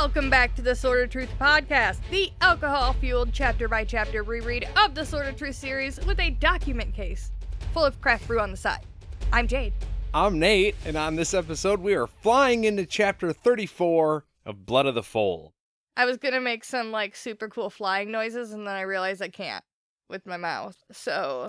Welcome back to the Sword of Truth podcast, the alcohol-fueled chapter-by-chapter reread of the Sword of Truth series with a document case full of craft brew on the side. I'm Jade. I'm Nate, and on this episode, we are flying into chapter 34 of Blood of the Fold. I was gonna make some, super cool flying noises, and then I realized I can't with my mouth, so...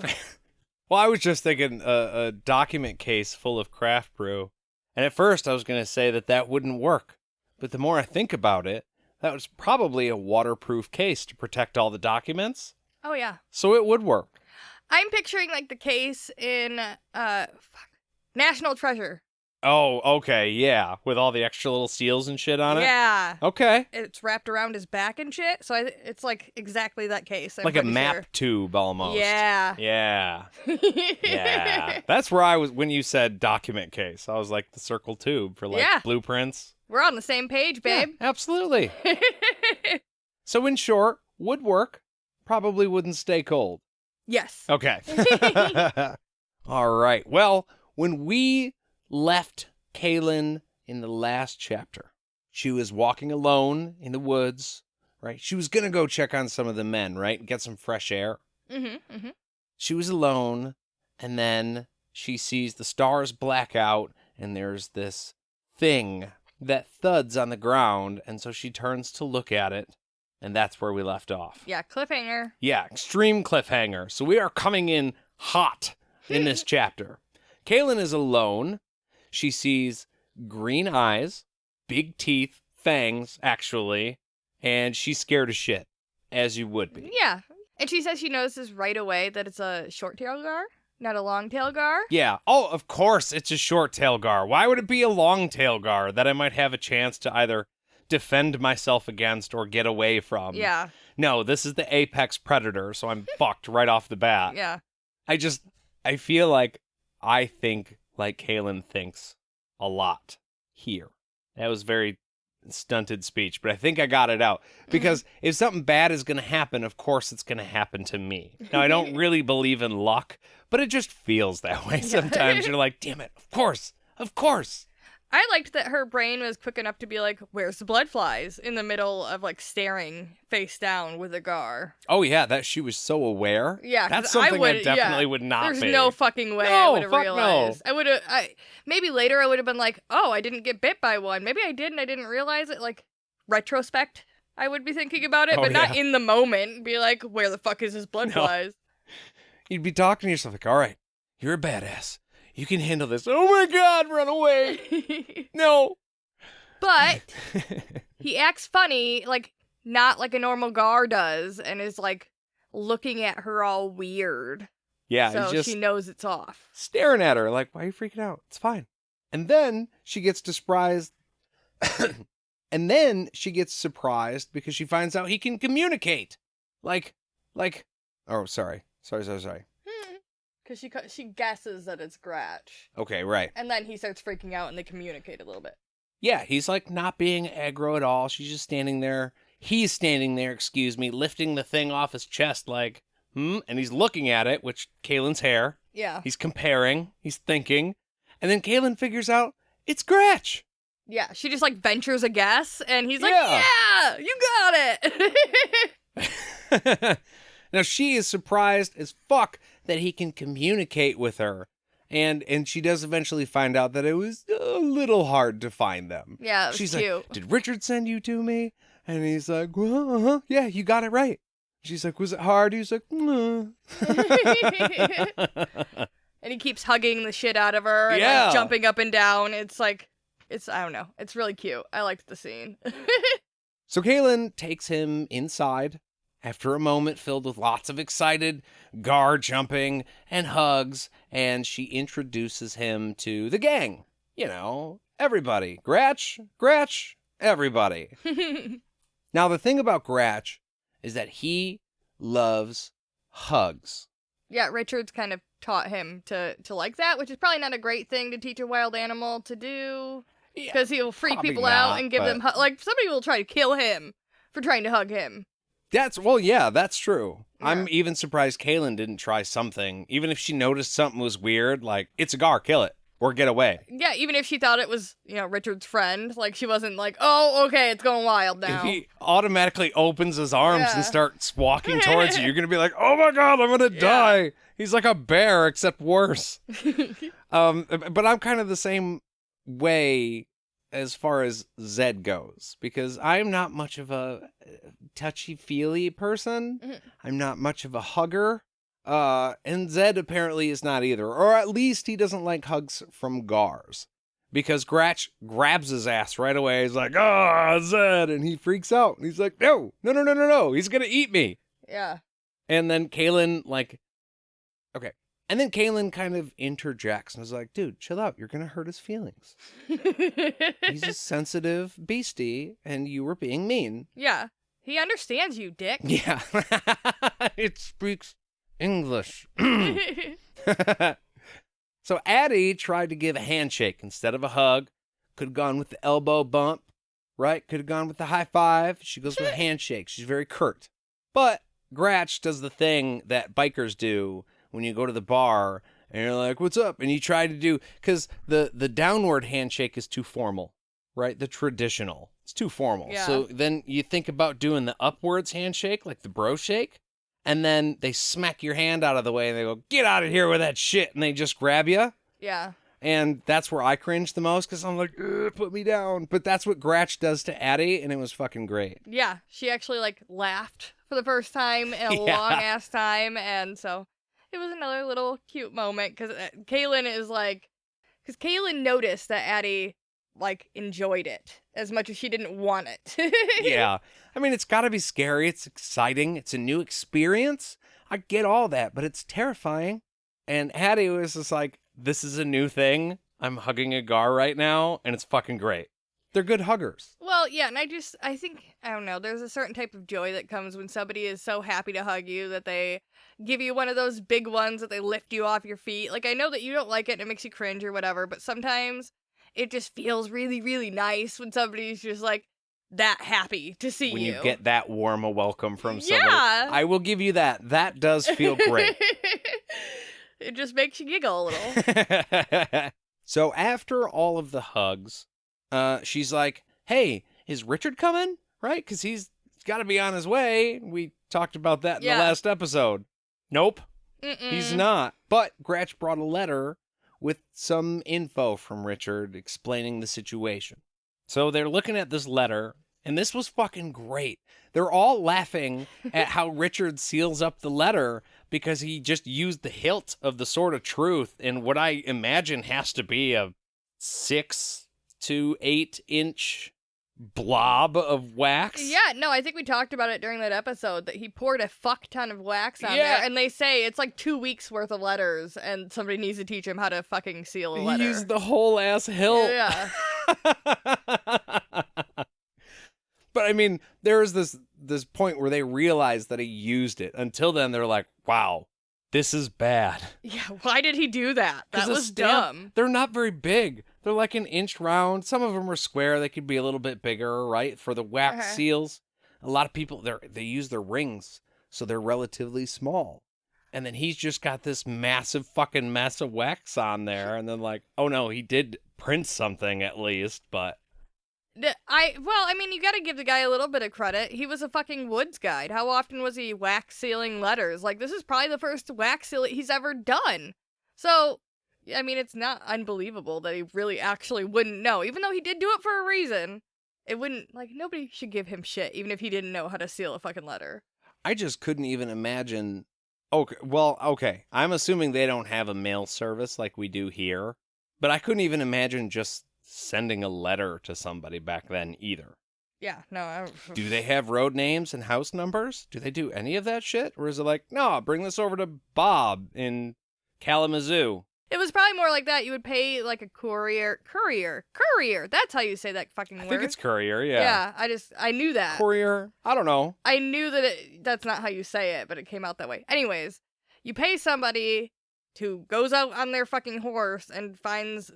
Well, I was just thinking a document case full of craft brew, and at first I was going to say that wouldn't work. But the more I think about it, that was probably a waterproof case to protect all the documents. Oh, yeah. So it would work. I'm picturing, the case in, National Treasure. Oh, okay, yeah. With all the extra little seals and shit on it? Yeah. Okay. It's wrapped around his back and shit, so it's, exactly that case. I'm like a map sure. tube, almost. Yeah. Yeah. Yeah. That's where I was, when you said document case, I was like the circle tube for, blueprints. We're on the same page, babe. Yeah, absolutely. So in short, would work, probably wouldn't stay cold. Yes. Okay. All right. Well, when we left Kahlan in the last chapter, she was walking alone in the woods, right? She was going to go check on some of the men, right? Get some fresh air. Mm-hmm, mm-hmm. She was alone, and then she sees the stars black out, and there's this thing that thuds on the ground, and so she turns to look at it, and that's where we left off. Yeah, cliffhanger. Yeah, extreme cliffhanger. So we are coming in hot in this chapter. Kahlan is alone. She sees green eyes, big teeth, fangs, actually, and she's scared as shit, as you would be. Yeah, and she says she notices right away that it's a short-tailed gar, not a long-tailed gar. Yeah. Oh, of course it's a short-tailed gar. Why would it be a long-tailed gar that I might have a chance to either defend myself against or get away from? Yeah. No, this is the apex predator, so I'm fucked right off the bat. Yeah. I feel like I think like Kahlan thinks a lot here. That was very stunted speech, but I think I got it out. Because if something bad is going to happen, of course it's going to happen to me. Now, I don't really believe in luck, but it just feels that way sometimes. You're like, damn it, of course. I liked that her brain was quick enough to be like, where's the blood flies? In the middle of, staring face down with a gar. Oh, yeah, that she was so aware. Yeah, that's something I definitely would not There's be. no fucking way I would have fuck realized. No. Maybe later I would have been like, oh, I didn't get bit by one. Maybe I did and I didn't realize it. Retrospect, I would be thinking about it, but not in the moment. Be like, where the fuck is this blood flies? You'd be talking to yourself like, all right, you're a badass. You can handle this. Oh my God, run away. No. But he acts funny, not like a normal gar does, and is looking at her all weird. Yeah, so he's just she knows it's off. Staring at her like, why are you freaking out? It's fine. And then she gets surprised. Surprised because she finds out he can communicate. Oh, sorry. Because she guesses that it's Gratch. Okay, right. And then he starts freaking out and they communicate a little bit. Yeah, he's not being aggro at all. She's just standing there. He's standing there, lifting the thing off his chest and he's looking at it, which Kahlan's hair. Yeah. He's comparing. He's thinking. And then Kahlan figures out it's Gratch. Yeah, she just ventures a guess and he's like, yeah, you got it. Now she is surprised as fuck that he can communicate with her. And she does eventually find out that it was a little hard to find them. Yeah, it was She's cute. like, did Richard send you to me? And he's like, yeah, you got it right. She's like, was it hard? He's like, And he keeps hugging the shit out of her and jumping up and down. It's I don't know. It's really cute. I liked the scene. So Kahlan takes him inside after a moment filled with lots of excited gar jumping and hugs, and she introduces him to the gang. You know, everybody. Gratch, everybody. Now, the thing about Gratch is that he loves hugs. Yeah, Richard's kind of taught him to like that, which is probably not a great thing to teach a wild animal to do. Because he'll freak people out and give them... somebody will try to kill him for trying to hug him. That's true. Yeah. I'm even surprised Kahlan didn't try something. Even if she noticed something was weird, it's a gar, kill it. or get away. Yeah, even if she thought it was, Richard's friend, like she wasn't like, oh, okay, it's going wild now. If he automatically opens his arms and starts walking towards you, you're going to be like, oh my God, I'm going to die. He's like a bear, except worse. But I'm kind of the same way as far as Zedd goes, because I'm not much of a touchy-feely person. Mm-hmm. I'm not much of a hugger. And Zedd apparently is not either, or at least he doesn't like hugs from Gars, because Gratch grabs his ass right away. He's like, Zedd, and he freaks out. And he's like, no, he's gonna eat me. Yeah. And then Kahlan, okay. And then Kahlan kind of interjects and is like, dude, chill out. You're going to hurt his feelings. He's a sensitive beastie, and you were being mean. Yeah. He understands you, dick. Yeah. It speaks English. So Adie tried to give a handshake instead of a hug. Could have gone with the elbow bump, right? Could have gone with the high five. She goes with a handshake. She's very curt. But Gratch does the thing that bikers do when you go to the bar and you're like, what's up? And you try to do, because the downward handshake is too formal, right? The traditional. It's too formal. Yeah. So then you think about doing the upwards handshake, like the bro shake. And then they smack your hand out of the way and they go, get out of here with that shit. And they just grab you. Yeah. And that's where I cringe the most, because I'm like, put me down. But that's what Gratch does to Adie, and it was fucking great. Yeah. She actually laughed for the first time in a long ass time. And so it was another little cute moment, because Kahlan is because Kahlan noticed that Adie enjoyed it as much as she didn't want it. Yeah. I mean, it's got to be scary. It's exciting. It's a new experience. I get all that, but it's terrifying. And Adie was just like, this is a new thing. I'm hugging a Gar right now, and it's fucking great. They're good huggers. Well, yeah, and I think, I don't know, there's a certain type of joy that comes when somebody is so happy to hug you that they give you one of those big ones that they lift you off your feet. I know that you don't like it and it makes you cringe or whatever, but sometimes it just feels really, really nice when somebody's just that happy to see you. When you get that warm a welcome from somebody. Yeah. I will give you that. That does feel great. It just makes you giggle a little. So after all of the hugs, she's like, hey, is Richard coming? Right? Because he's got to be on his way. We talked about that in the last episode. Nope. He's not. But Gratch brought a letter with some info from Richard explaining the situation. So they're looking at this letter, and this was fucking great. They're all laughing at how Richard seals up the letter because he just used the hilt of the Sword of Truth in what I imagine has to be a 6 to 8 inch blob of wax. Yeah, no, I think we talked about it during that episode, that he poured a fuck ton of wax on there, and they say it's 2 weeks worth of letters, and somebody needs to teach him how to fucking seal a letter. He used the whole ass hilt. Yeah. But I mean, there's this point where they realize that he used it. Until then, they're like, wow, this is bad. Yeah, why did he do that? That was dumb. They're not very big. They're an inch round. Some of them are square. They could be a little bit bigger, right? For the wax seals. A lot of people, they use their rings, so they're relatively small. And then he's just got this massive fucking mess of wax on there. And then oh no, he did print something at least, but... you gotta give the guy a little bit of credit. He was a fucking woods guide. How often was he wax sealing letters? This is probably the first wax seal he's ever done. So, I mean, it's not unbelievable that he really actually wouldn't know. Even though he did do it for a reason, it wouldn't, nobody should give him shit, even if he didn't know how to seal a fucking letter. I just couldn't even imagine... Okay. I'm assuming they don't have a mail service like we do here, but I couldn't even imagine just sending a letter to somebody back then either. Yeah, no. Do they have road names and house numbers? Do they do any of that shit? Or is it no, bring this over to Bob in Kalamazoo? It was probably more like that. You would pay a courier. That's how you say that fucking word. I think it's courier, yeah. Yeah, I knew that. Courier? I don't know. I knew that that's not how you say it, but it came out that way. Anyways, you pay somebody who goes out on their fucking horse and finds,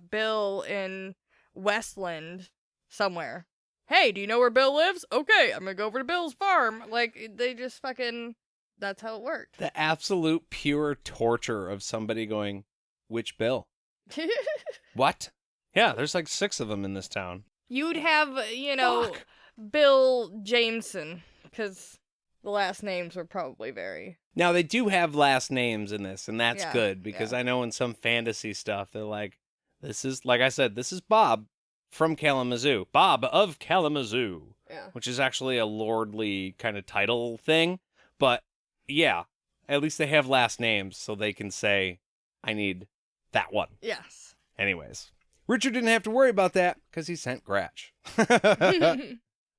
Bill in Westland somewhere. Hey, do you know where Bill lives? Okay, I'm gonna go over to Bill's farm. They just fucking... That's how it worked. The absolute pure torture of somebody going, which Bill? What? Yeah, there's like 6 of them in this town. You'd have, Fuck. Bill Jameson, because the last names were probably very... Now, they do have last names in this, and that's good, because yeah. I know in some fantasy stuff, they're like, this is, like I said, this is Bob from Kalamazoo. Bob of Kalamazoo. Yeah. Which is actually a lordly kind of title thing. But, yeah, at least they have last names, so they can say, I need that one. Yes. Anyways, Richard didn't have to worry about that, because he sent Gratch.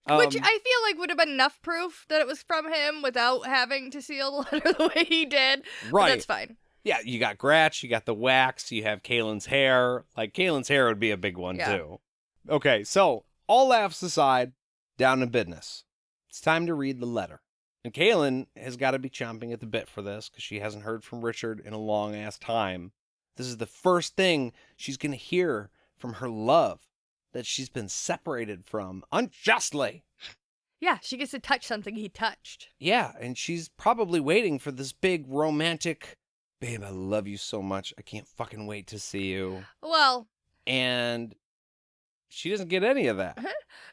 Which I feel like would have been enough proof that it was from him without having to seal the letter the way he did. Right. But that's fine. Yeah, you got Gratch, you got the wax, you have Kahlan's hair. Like, Kahlan's hair would be a big one, too. Okay, so, all laughs aside, down to business. It's time to read the letter. And Kahlan has got to be chomping at the bit for this, because she hasn't heard from Richard in a long-ass time. This is the first thing she's going to hear from her love that she's been separated from unjustly. Yeah, she gets to touch something he touched. Yeah, and she's probably waiting for this big romantic, babe, I love you so much. I can't fucking wait to see you. Well. And she doesn't get any of that.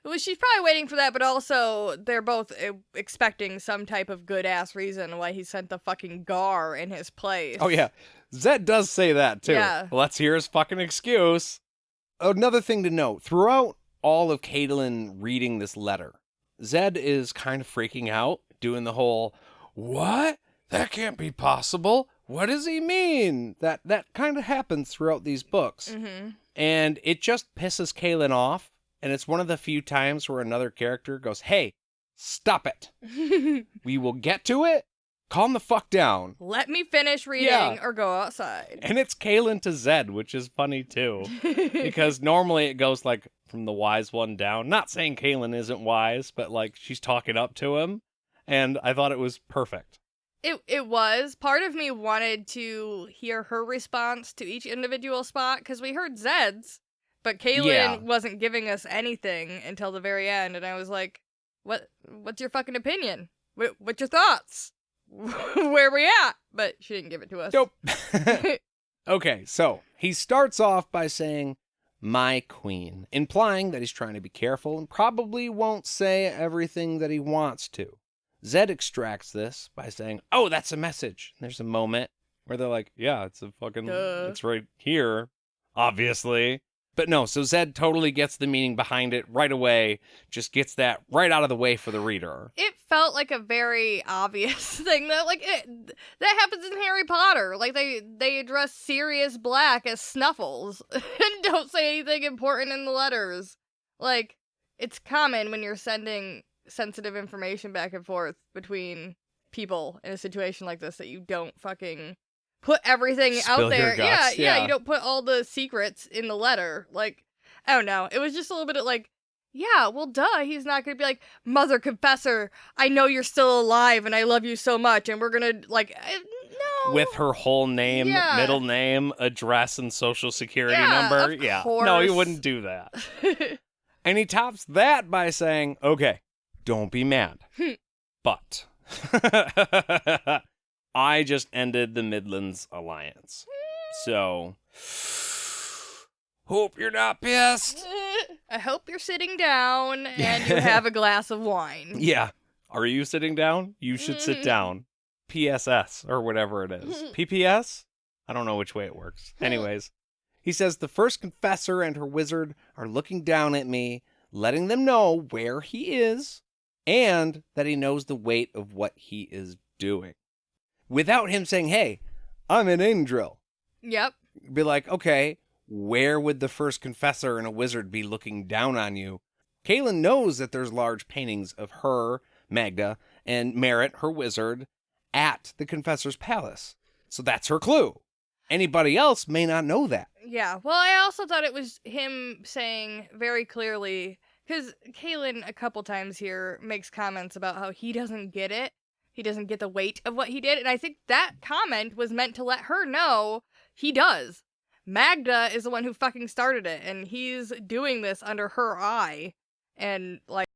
Well, she's probably waiting for that, but also they're both expecting some type of good-ass reason why he sent the fucking Gar in his place. Oh, yeah. Zedd does say that, too. Yeah. Let's hear his fucking excuse. Another thing to note, throughout all of Kahlan reading this letter, Zedd is kind of freaking out, doing the whole, what? That can't be possible. What does he mean? That kind of happens throughout these books. Mm-hmm. And it just pisses Kahlan off. And it's one of the few times where another character goes, hey, stop it. We will get to it. Calm the fuck down. Let me finish reading or go outside. And it's Kahlan to Zedd, which is funny too. Because normally it goes like from the wise one down. Not saying Kahlan isn't wise, but like she's talking up to him. And I thought it was perfect. It was. Part of me wanted to hear her response to each individual spot, because we heard Zedd's, but Kahlan wasn't giving us anything until the very end, and I was like, what's your fucking opinion? What's your thoughts? Where we at? But she didn't give it to us. Nope. Okay, so he starts off by saying, my queen, implying that he's trying to be careful and probably won't say everything that he wants to. Zedd extracts this by saying, oh, that's a message. And there's a moment where they're like, yeah, it's a fucking, it's right here, obviously. But no, so Zedd totally gets the meaning behind it right away, just gets that right out of the way for the reader. It felt like a very obvious thing, though. Like, that happens in Harry Potter. Like, they address Sirius Black as Snuffles and don't say anything important in the letters. Like, it's common when you're sending sensitive information back and forth between people in a situation like this that you don't fucking put everything Spill out there. Your guts. Yeah, you don't put all the secrets in the letter. Like, I don't know. It was just a little bit of like, yeah, well, duh. He's not going to be like, Mother Confessor, I know you're still alive and I love you so much. And we're going to, like, no. With her whole name, middle name, address, and social security number. Of course. No, he wouldn't do that. And he tops that by saying, okay, don't be mad. But I just ended the Midlands Alliance. So, hope you're not pissed. I hope you're sitting down and you have a glass of wine. Yeah. Are you sitting down? You should sit down. PSS, or whatever it is. PPS? I don't know which way it works. Anyways, he says the first confessor and her wizard are looking down at me, letting them know where he is, and that he knows the weight of what he is doing. Without him saying, hey, I'm an angel. Yep. Be like, okay, where would the first confessor and a wizard be looking down on you? Kahlan knows that there's large paintings of her, Magda, and Merritt, her wizard, at the confessor's palace. So that's her clue. Anybody else may not know that. Yeah, well, I also thought it was him saying very clearly, because Kahlan a couple times here makes comments about how he doesn't get it. He doesn't get the weight of what he did. And I think that comment was meant to let her know he does. Magda is the one who fucking started it. And he's doing this under her eye. And, like,